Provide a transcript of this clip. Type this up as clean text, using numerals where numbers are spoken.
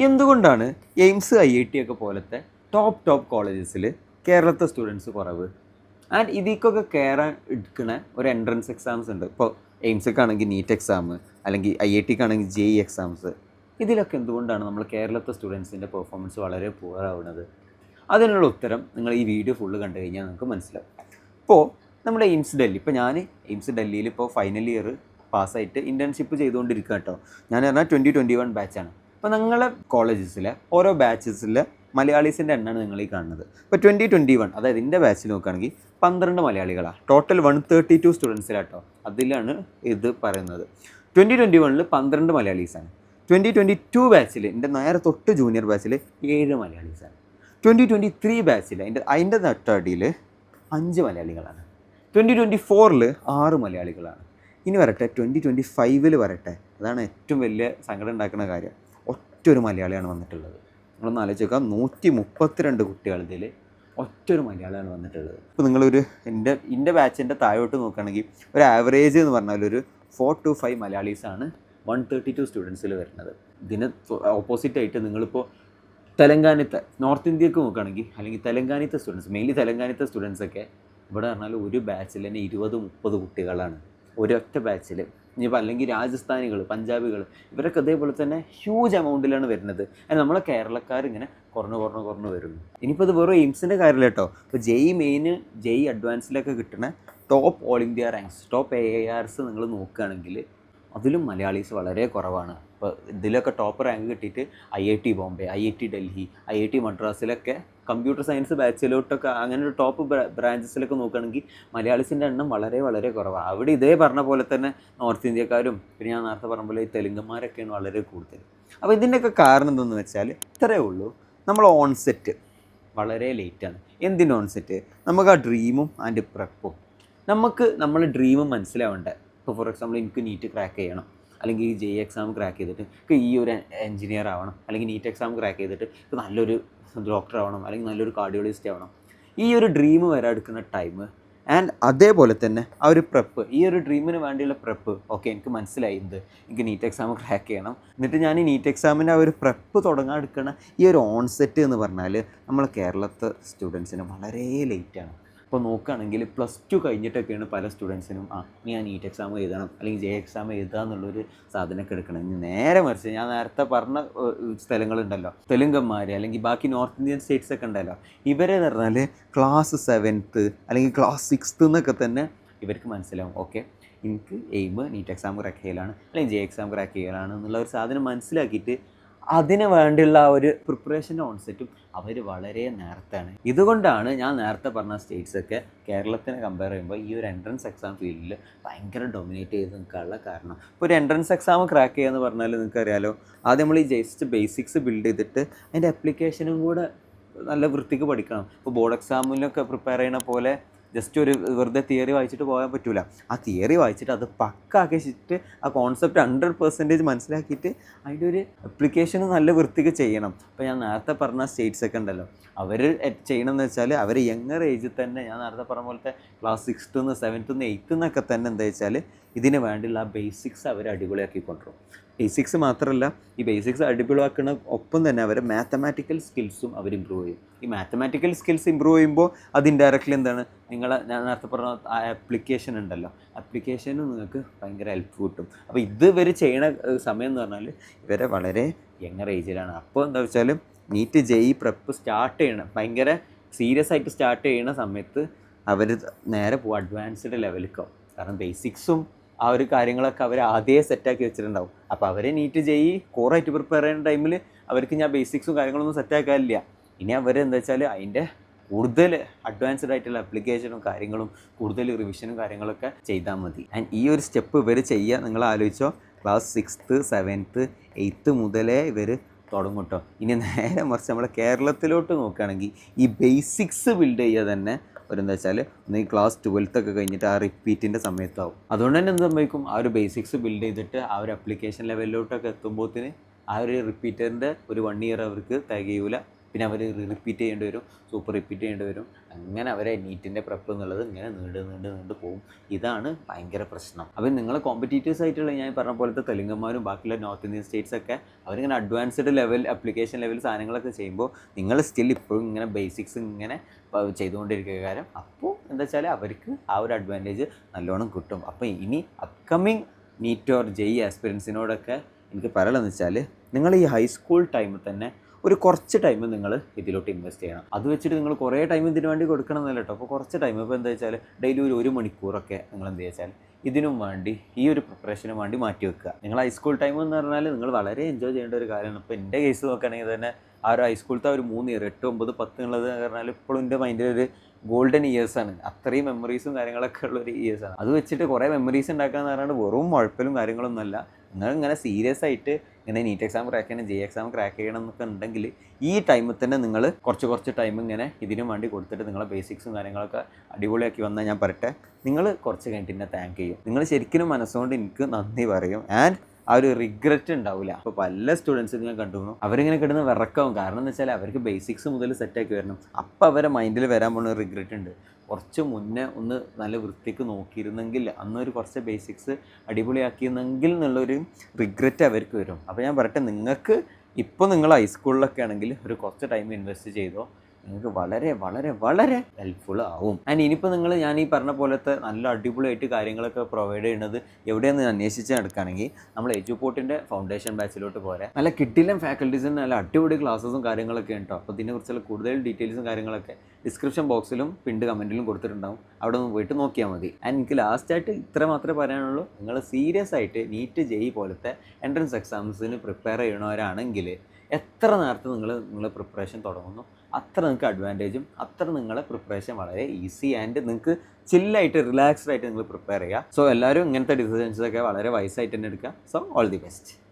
എന്തുകൊണ്ടാണ് AIIMS IIT ഒക്കെ പോലത്തെ ടോപ്പ് കോളേജസിൽ കേരളത്തെ സ്റ്റുഡൻസ് കുറവ്? ആൻഡ് ഇതിക്കൊക്കെ കയറാൻ എടുക്കുന്ന ഒരു എൻട്രൻസ് എക്സാംസ് ഉണ്ട്. ഇപ്പോൾ എയിംസൊക്കെ ആണെങ്കിൽ നീറ്റ് എക്സാം, അല്ലെങ്കിൽ IITക്ക് ആണെങ്കിൽ JEE എക്സാംസ്. ഇതിലൊക്കെ എന്തുകൊണ്ടാണ് നമ്മൾ കേരളത്തെ സ്റ്റുഡൻസിൻ്റെ പെർഫോമൻസ് വളരെ പുവറാവുന്നത്? അതിനുള്ള ഉത്തരം നിങ്ങൾ ഈ വീഡിയോ ഫുള്ള് കണ്ടു കഴിഞ്ഞാൽ നിങ്ങൾക്ക് മനസ്സിലാവും. ഇപ്പോൾ നമ്മുടെ എയിംസ് ഡൽഹി, ഇപ്പോൾ ഞാൻ എയിംസ് ഡൽഹിയിൽ ഇപ്പോൾ ഫൈനൽ ഇയർ പാസ്സായിട്ട് ഇൻറ്റേൺഷിപ്പ് ചെയ്തുകൊണ്ടിരിക്കുക കേട്ടോ. ഞാൻ പറഞ്ഞാൽ 2021 ബാച്ചാണ്. അപ്പോൾ നിങ്ങളെ കോളേജസിലെ ഓരോ ബാച്ചസിലെ മലയാളീസിൻ്റെ എണ്ണമാണ് നിങ്ങൾ ഈ കാണുന്നത്. ഇപ്പോൾ 2021, അതായത് എൻ്റെ ബാച്ചിൽ നോക്കുകയാണെങ്കിൽ 12 മലയാളികളാണ്. ടോട്ടൽ 132 സ്റ്റുഡൻസിലാട്ടോ. അതിലാണ് ഇത് പറയുന്നത്. 2021 12 മലയാളീസാണ്. 2022 ബാച്ചിൽ എൻ്റെ നേരെ തൊട്ട് ജൂനിയർ ബാച്ചിൽ 7 മലയാളീസാണ്. 2023 ബാച്ചിൽ അതിൻ്റെ തൊട്ടടിയിൽ 5 മലയാളികളാണ്. 2024 6 മലയാളികളാണ്. ഇനി വരട്ടെ 2025 വരട്ടെ. അതാണ് ഏറ്റവും വലിയ സങ്കടം ഉണ്ടാക്കുന്ന കാര്യം. ഒറ്റൊരു മലയാളിയാണ് വന്നിട്ടുള്ളത്. നിങ്ങളൊന്ന് ആലോചിച്ച് നോക്കാം, 132 കുട്ടികൾ ഇതിൽ ഒറ്റൊരു മലയാളിയാണ് വന്നിട്ടുള്ളത്. ഇപ്പോൾ നിങ്ങളൊരു എൻ്റെ ബാച്ചിൻ്റെ താഴോട്ട് നോക്കുകയാണെങ്കിൽ ഒരു ആവറേജ് എന്ന് പറഞ്ഞാൽ ഒരു 4 to 5 മലയാളീസാണ് 132 സ്റ്റുഡൻസിൽ വരുന്നത്. ഇതിന് ഓപ്പോസിറ്റായിട്ട് നിങ്ങളിപ്പോൾ തെലങ്കാനത്തെ നോർത്ത് ഇന്ത്യക്ക് നോക്കുകയാണെങ്കിൽ, അല്ലെങ്കിൽ തെലങ്കാനത്തെ സ്റ്റുഡൻസ്, മെയിൻലി തെലങ്കാനത്തെ സ്റ്റുഡൻസൊക്കെ ഇവിടെ പറഞ്ഞാൽ ഒരു ബാച്ചിൽ തന്നെ 20-30 കുട്ടികളാണ് ഒരൊറ്റ ബാച്ചിൽ. ഇനിയിപ്പോൾ അല്ലെങ്കിൽ രാജസ്ഥാനികൾ, പഞ്ചാബികൾ, ഇവരൊക്കെ അതേപോലെ തന്നെ ഹ്യൂജ് എമൗണ്ടിലാണ് വരുന്നത്. നമ്മളെ കേരളക്കാർ ഇങ്ങനെ കുറഞ്ഞു വരുന്നു. ഇനിയിപ്പോൾ ഇത് വെറും എയിംസിൻ്റെ കാര്യമില്ല കേട്ടോ. ഇപ്പോൾ JEE മെയിൻ, JEE അഡ്വാൻസിലൊക്കെ കിട്ടുന്ന top all India ranks, top AIRs നിങ്ങൾ നോക്കുകയാണെങ്കിൽ അതിലും മലയാളീസ് വളരെ കുറവാണ്. ഇപ്പോൾ ഇതിലൊക്കെ ടോപ്പ് റാങ്ക് കിട്ടിയിട്ട് IIT Bombay, IIT Delhi, IIT മദ്രാസിലൊക്കെ കമ്പ്യൂട്ടർ സയൻസ് ബാച്ചിലോട്ടൊക്കെ അങ്ങനെ ഒരു ടോപ്പ് ബ്രാഞ്ചസിലൊക്കെ നോക്കുകയാണെങ്കിൽ മലയാളീസിൻ്റെ എണ്ണം വളരെ കുറവാണ്. അവിടെ ഇതേ പറഞ്ഞ പോലെ തന്നെ നോർത്ത് ഇന്ത്യക്കാരും പിന്നെ ഞാൻ നേരത്തെ പറഞ്ഞ പോലെ ഈ തെലുങ്കന്മാരൊക്കെയാണ് വളരെ കൂടുതൽ. അപ്പോൾ ഇതിൻ്റെയൊക്കെ കാരണം എന്തെന്ന് വെച്ചാൽ ഇത്രയേ ഉള്ളൂ, നമ്മൾ ഓൺസെറ്റ് വളരെ ലേറ്റാണ്. എന്തിൻ്റെ ഓൺസെറ്റ്? നമുക്ക് ആ ഡ്രീമും ആൻഡ് പ്രപ്പും, നമുക്ക് നമ്മളെ ഡ്രീമും മനസ്സിലാവേണ്ടത്. ഇപ്പോൾ ഫോർ എക്സാമ്പിൾ എനിക്ക് നീറ്റ് ക്രാക്ക് ചെയ്യണം, അല്ലെങ്കിൽ ഈ JEE എക്സാം ക്രാക്ക് ചെയ്തിട്ട് ഇപ്പോൾ ഈ ഒരു എഞ്ചിനീയർ ആവണം, അല്ലെങ്കിൽ നീറ്റ് എക്സാം ക്രാക്ക് ചെയ്തിട്ട് ഇപ്പോൾ നല്ലൊരു ഡോക്ടർ ആവണം, അല്ലെങ്കിൽ നല്ലൊരു കാർഡിയോളജിസ്റ്റ് ആവണം. ഈ ഒരു ഡ്രീം വരെ എടുക്കുന്ന ടൈം ആൻഡ് അതേപോലെ തന്നെ ആ ഒരു പ്രപ്പ്, ഈ ഒരു ഡ്രീമിന് വേണ്ടിയുള്ള പ്രപ്പ്. ഓക്കെ, എനിക്ക് മനസ്സിലായി എനിക്ക് നീറ്റ് എക്സാം ക്രാക്ക് ചെയ്യണം. എന്നിട്ട് ഞാൻ ഈ നീറ്റ് എക്സാമിൻ്റെ ആ ഒരു പ്രപ്പ് തുടങ്ങാൻ എടുക്കുന്ന ഈ ഒരു ഓൺസെറ്റ് എന്ന് പറഞ്ഞാൽ നമ്മൾ കേരളത്തെ സ്റ്റുഡൻസിന് വളരെ ലേറ്റാണ്. ഇപ്പോൾ നോക്കുകയാണെങ്കിൽ +2 കഴിഞ്ഞിട്ടൊക്കെയാണ് പല സ്റ്റുഡൻസിനും ഞാൻ നീറ്റ് എക്സാം എഴുതണം, അല്ലെങ്കിൽ JEE എക്സാം എഴുതുക എന്നുള്ളൊരു സാധനമൊക്കെ എടുക്കണം. ഇനി നേരെ മറിച്ച് ഞാൻ നേരത്തെ പറഞ്ഞ സ്ഥലങ്ങളുണ്ടല്ലോ, തെലുങ്കന്മാർ അല്ലെങ്കിൽ ബാക്കി നോർത്ത് ഇന്ത്യൻ സ്റ്റേറ്റ്സ് ഒക്കെ ഉണ്ടല്ലോ, ഇവരെ പറഞ്ഞാൽ ക്ലാസ് 7th അല്ലെങ്കിൽ ക്ലാസ് 6th എന്നൊക്കെ തന്നെ ഇവർക്ക് മനസ്സിലാവും. ഓക്കെ, എനിക്ക് എയിം നീറ്റ് എക്സാം ക്രാക്ക് ചെയ്യലാണ്, അല്ലെങ്കിൽ JEE എക്സാം ക്രാക്ക് ചെയ്യലാണ് എന്നുള്ള ഒരു സാധനം മനസ്സിലാക്കിയിട്ട് അതിന് വേണ്ടിയുള്ള ആ ഒരു പ്രിപ്പറേഷൻ്റെ ഓൺസെറ്റും അവർ വളരെ നേരത്തെയാണ്. ഇതുകൊണ്ടാണ് ഞാൻ നേരത്തെ പറഞ്ഞ സ്റ്റേറ്റ്സൊക്കെ കേരളത്തിനെ കമ്പയർ ചെയ്യുമ്പോൾ ഈ ഒരു എൻട്രൻസ് എക്സാം ഫീൽഡിൽ ഭയങ്കര ഡൊമിനേറ്റ് ചെയ്ത് നിൽക്കാനുള്ള കാരണം. ഇപ്പോൾ ഒരു എൻട്രൻസ് എക്സാം ക്രാക്ക് ചെയ്യുക എന്ന് പറഞ്ഞാൽ നിങ്ങൾക്കറിയാലോ, ആദ്യം നമ്മൾ ഈ ജസ്റ്റ് ബേസിക്സ് ബിൽഡ് ചെയ്തിട്ട് അതിൻ്റെ ആപ്ലിക്കേഷനും കൂടെ നല്ല വൃത്തിക്ക് പഠിക്കണം. ഇപ്പോൾ ബോർഡ് എക്സാമിനൊക്കെ പ്രിപ്പയർ ചെയ്യണ പോലെ ജസ്റ്റ് ഒരു വെറുതെ തിയറി വായിച്ചിട്ട് പോകാൻ പറ്റില്ല. ആ തിയറി വായിച്ചിട്ട് അത് പക്കാക്കിച്ചിട്ട് ആ കോൺസെപ്റ്റ് 100% മനസ്സിലാക്കിയിട്ട് അതിൻ്റെ ഒരു അപ്ലിക്കേഷന് നല്ല വൃത്തിക്ക് ചെയ്യണം. ഇപ്പോൾ ഞാൻ നേരത്തെ പറഞ്ഞ സ്റ്റേറ്റ്സൊക്കെ ഉണ്ടല്ലോ, അവർ ചെയ്യണമെന്ന് വെച്ചാൽ അവർ യങ്ങർ ഏജിൽ തന്നെ, ഞാൻ നേരത്തെ പറഞ്ഞ പോലത്തെ ക്ലാസ് 6th, 7th, 8th തന്നെ എന്താ വെച്ചാൽ ഇതിന് വേണ്ടിയുള്ള ആ ബേസിക്സ് അവർ അടിപൊളിയാക്കി കൊണ്ടുവരും. ബേസിക്സ് മാത്രമല്ല, ഈ ബേസിക്സ് അടിപൊളിയാക്കുന്ന ഒപ്പം തന്നെ അവർ മാത്തമാറ്റിക്കൽ സ്കിൽസും അവർ ഇമ്പ്രൂവ് ചെയ്യും. ഈ മാത്തമാറ്റിക്കൽ സ്കിൽസ് ഇമ്പ്രൂവ് ചെയ്യുമ്പോൾ അത് ഇൻഡയറക്റ്റ്ലി എന്താണ്, ഞാൻ നേരത്തെ പറഞ്ഞ ആ ആപ്ലിക്കേഷൻ ഉണ്ടല്ലോ, ആപ്ലിക്കേഷനും നിങ്ങൾക്ക് ഭയങ്കര ഹെൽപ്പ് കിട്ടും. അപ്പോൾ ഇത് ഇവർ ചെയ്യണ സമയം എന്ന് പറഞ്ഞാൽ ഇവരെ വളരെ യങ്ങർ ഏജിലാണ്. അപ്പോൾ എന്താ വെച്ചാൽ നീറ്റ് JEE പ്രപ്പ് സ്റ്റാർട്ട് ചെയ്യണം, ഭയങ്കര സീരിയസ് ആയിട്ട് സ്റ്റാർട്ട് ചെയ്യുന്ന സമയത്ത് അവർ നേരെ പോകും അഡ്വാൻസ്ഡ് ലെവലിലേക്കാവും. കാരണം ബേസിക്സും ആ ഒരു കാര്യങ്ങളൊക്കെ അവർ ആദ്യമേ സെറ്റാക്കി വെച്ചിട്ടുണ്ടാവും. അപ്പോൾ അവരെ നീറ്റ് JEE കോറായിട്ട് പ്രിപ്പയർ ചെയ്യുന്ന ടൈമിൽ അവർക്ക് ഞാൻ ബേസിക്സും കാര്യങ്ങളൊന്നും സെറ്റാക്കാനില്ല. ഇനി അവർ എന്താ വെച്ചാൽ അതിൻ്റെ കൂടുതൽ അഡ്വാൻസ്ഡ് ആയിട്ടുള്ള ആപ്ലിക്കേഷനും കാര്യങ്ങളും കൂടുതൽ റിവിഷനും കാര്യങ്ങളൊക്കെ ചെയ്താൽ മതി. ആൻഡ് ഈ ഒരു സ്റ്റെപ്പ് ഇവർ ചെയ്യുക, നിങ്ങൾ ആലോചിച്ചോ, ക്ലാസ് 6th, 7th, 8th മുതലേ ഇവർ തുടങ്ങും കേട്ടോ. ഇനി നേരെ മറിച്ച് നമ്മളെ കേരളത്തിലോട്ട് നോക്കുകയാണെങ്കിൽ ഈ ബേസിക്സ് ബിൽഡ് ചെയ്യുക തന്നെ എന്താ വെച്ചാൽ ഒന്ന് ഈ ക്ലാസ് 12th ഒക്കെ കഴിഞ്ഞിട്ട് ആ റിപ്പീറ്റിൻ്റെ സമയത്താവും. അതുകൊണ്ട് തന്നെ എന്ത് സംഭവിക്കും, ആ ഒരു ബേസിക്സ് ബിൽഡ് ചെയ്തിട്ട് ആ ഒരു ആപ്ലിക്കേഷൻ ലെവലിലോട്ടൊക്കെ എത്തുമ്പോഴത്തേന് ആ ഒരു റിപ്പീറ്ററിൻ്റെ ഒരു 1 year അവർക്ക് തികയൂല. പിന്നെ അവർ റിപ്പീറ്റ് ചെയ്യേണ്ടി വരും, സൂപ്പർ റിപ്പീറ്റ് ചെയ്യേണ്ടി വരും. അങ്ങനെ അവരെ നീറ്റിൻ്റെ പ്രെപ്പ് എന്നുള്ളത് ഇങ്ങനെ നീണ്ട് പോകും. ഇതാണ് ഭയങ്കര പ്രശ്നം. അപ്പോൾ നിങ്ങൾ കോമ്പറ്റീറ്റീവ്സ് ആയിട്ടുള്ള ഞാൻ പറഞ്ഞ പോലത്തെ തെലുങ്കന്മാരും ബാക്കിയുള്ള നോർത്ത് ഇന്ത്യൻ സ്റ്റേറ്റ്സൊക്കെ അവരിങ്ങനെ അഡ്വാൻസ്ഡ് ലെവൽ ആപ്ലിക്കേഷൻ ലെവൽ സാധനങ്ങളൊക്കെ ചെയ്യുമ്പോൾ നിങ്ങൾ സ്റ്റിൽ ഇപ്പോഴും ഇങ്ങനെ ബേസിക്സ് ഇങ്ങനെ ചെയ്തുകൊണ്ടിരിക്കുക. കാരണം അപ്പോൾ എന്താ വെച്ചാൽ അവർക്ക് ആ ഒരു അഡ്വാൻറ്റേജ് നല്ലോണം കിട്ടും. അപ്പോൾ ഇനി അപ്കമ്മിങ് നീറ്റ് ഓർ ജെഇ ആസ്പിരൻസിനോടൊക്കെ എനിക്ക് പറയാനുള്ളതെന്ന് വെച്ചാൽ നിങ്ങൾ ഈ ഹൈസ്കൂൾ ടൈമിൽ തന്നെ ഒരു കുറച്ച് ടൈം നിങ്ങൾ ഇതിലോട്ട് ഇൻവെസ്റ്റ് ചെയ്യണം. അത് വെച്ചിട്ട് നിങ്ങൾ കുറേ ടൈം ഇതിനു വേണ്ടി കൊടുക്കണം എന്നല്ല കേട്ടോ. അപ്പോൾ കുറച്ച് ടൈം ഇപ്പോൾ എന്താ വെച്ചാൽ ഡെയിലി ഒരു മണിക്കൂറൊക്കെ നിങ്ങൾ എന്ത് വെച്ചാൽ ഇതിനും വേണ്ടി ഈ ഒരു പ്രിപ്പറേഷനും വേണ്ടി മാറ്റി വെക്കുക. നിങ്ങൾ ഹൈസ്കൂൾ ടൈം എന്ന് പറഞ്ഞാൽ നിങ്ങൾ വളരെ എൻജോയ് ചെയ്യേണ്ട ഒരു കാര്യമാണ്. ഇപ്പോൾ എൻ്റെ കേസ് നോക്കുകയാണെങ്കിൽ തന്നെ ആ ഒരു ഹൈസ്കൂളത്തെ ഒരു 3 ഇയർ 8, 9, 10 എന്നുള്ളത് പറഞ്ഞാൽ ഇപ്പോഴും എൻ്റെ മൈൻഡിൽ ഒരു ഗോൾഡൻ ഇയേഴ്സാണ്. അത്രയും മെമ്മറീസും കാര്യങ്ങളൊക്കെ ഉള്ളൊരു ഇയേഴ്സാണ്. അത് വെച്ചിട്ട് കുറേ മെമ്മറീസ് ഉണ്ടാക്കാന്ന് പറഞ്ഞാൽ വെറും ഉഴപ്പലും കാര്യങ്ങളൊന്നുമല്ല. നിങ്ങളിങ്ങനെ സീരിയസ് ആയിട്ട് ഇങ്ങനെ നീറ്റ് എക്സാം ക്രാക്ക് ചെയ്യണം, ജെ എക്സാം ക്രാക്ക് ചെയ്യണം എന്നൊക്കെ ഉണ്ടെങ്കിൽ ഈ ടൈമിൽ തന്നെ നിങ്ങൾ കുറച്ച് ടൈം ഇങ്ങനെ ഇതിനു വേണ്ടി കൊടുത്തിട്ട് നിങ്ങളെ ബേസിക്സും കാര്യങ്ങളൊക്കെ അടിപൊളിയാക്കി വന്നാൽ ഞാൻ പറയട്ടെ, നിങ്ങൾ കുറച്ച് കഴിഞ്ഞിട്ട് എന്നെ താങ്ക് ചെയ്യും. നിങ്ങൾ ശരിക്കും മനസ്സുകൊണ്ട് എനിക്ക് നന്ദി പറയും. ആൻഡ് ആ ഒരു റിഗ്രറ്റ് ഉണ്ടാവില്ല. അപ്പോൾ പല സ്റ്റുഡൻസിനും ഞാൻ കണ്ടുപോകുന്നു അവരിങ്ങനെ കിടന്ന് വിറക്കാവും. കാരണം എന്ന് വെച്ചാൽ അവർക്ക് ബേസിക്സ് മുതൽ സെറ്റാക്കി വരണം. അപ്പോൾ അവരെ മൈൻഡിൽ വരാൻ പോകുന്ന റിഗ്രറ്റ് ഉണ്ട്. കുറച്ച് മുന്നേ ഒന്ന് നല്ല വൃത്തിക്ക് നോക്കിയിരുന്നെങ്കിൽ, അന്നൊരു കുറച്ച് ബേസിക്സ് അടിപൊളിയാക്കിയിരുന്നെങ്കിൽ എന്നുള്ളൊരു റിഗ്രറ്റ് അവർക്ക് വരും. അപ്പോൾ ഞാൻ പറയട്ടെ, നിങ്ങൾക്ക് ഇപ്പോൾ നിങ്ങൾ ഹൈസ്കൂളിലൊക്കെ ആണെങ്കിൽ ഒരു കുറച്ച് ടൈം ഇൻവെസ്റ്റ് ചെയ്തോ, നിങ്ങൾക്ക് വളരെ വളരെ വളരെ ഹെൽപ്ഫുൾ ആവും. ആൻഡ് ഇനിയിപ്പോൾ ഞാൻ ഈ പറഞ്ഞ പോലത്തെ നല്ല അടിപൊളിയായിട്ട് കാര്യങ്ങളൊക്കെ പ്രൊവൈഡ് ചെയ്യുന്നത് എവിടെയെന്ന് അന്വേഷിച്ച് നടക്കുകയാണെങ്കിൽ നമ്മൾ എജുപോർട്ടിൻ്റെ ഫൗണ്ടേഷൻ ബാച്ചിലോട്ട് പോരാ. നല്ല കിട്ടില്ല ഫാക്കൽറ്റീസിന് നല്ല അടിപൊളി ക്ലാസ്സസും കാര്യങ്ങളൊക്കെ ഉണ്ടോ. അപ്പോൾ ഇതിനെക്കുറിച്ചുള്ള കൂടുതൽ ഡീറ്റെയിൽസും കാര്യങ്ങളൊക്കെ ഡിസ്ക്രിപ്ഷൻ ബോക്സിലും പിണ്ട് കമൻറ്റിലും കൊടുത്തിട്ടുണ്ടാവും. അവിടെ ഒന്ന് പോയിട്ട് നോക്കിയാൽ മതി. ആൻഡ് എനിക്ക് ലാസ്റ്റായിട്ട് ഇത്ര മാത്രമേ പറയാനുള്ളൂ, നിങ്ങൾ സീരിയസ് ആയിട്ട് നീറ്റ് ജെഇ പോലത്തെ എൻട്രൻസ് എക്സാംസിന് പ്രിപ്പയർ ചെയ്യണവരാണെങ്കിൽ എത്ര നേരത്തെ നിങ്ങൾ പ്രിപ്പറേഷൻ തുടങ്ങുന്നു അത്ര നിങ്ങൾക്ക് അഡ്വാൻറ്റേജും, അത്ര നിങ്ങളെ പ്രിപ്പറേഷൻ വളരെ ഈസി ആൻഡ് നിങ്ങൾക്ക് ചില്ലായിട്ട് റിലാക്സ്ഡ് ആയിട്ട് നിങ്ങൾ പ്രിപ്പയർ ചെയ്യുക. സോ എല്ലാവരും ഇങ്ങനത്തെ ഡിസിഷൻസൊക്കെ വളരെ വൈസായിട്ട് തന്നെ എടുക്കുക. So all the best.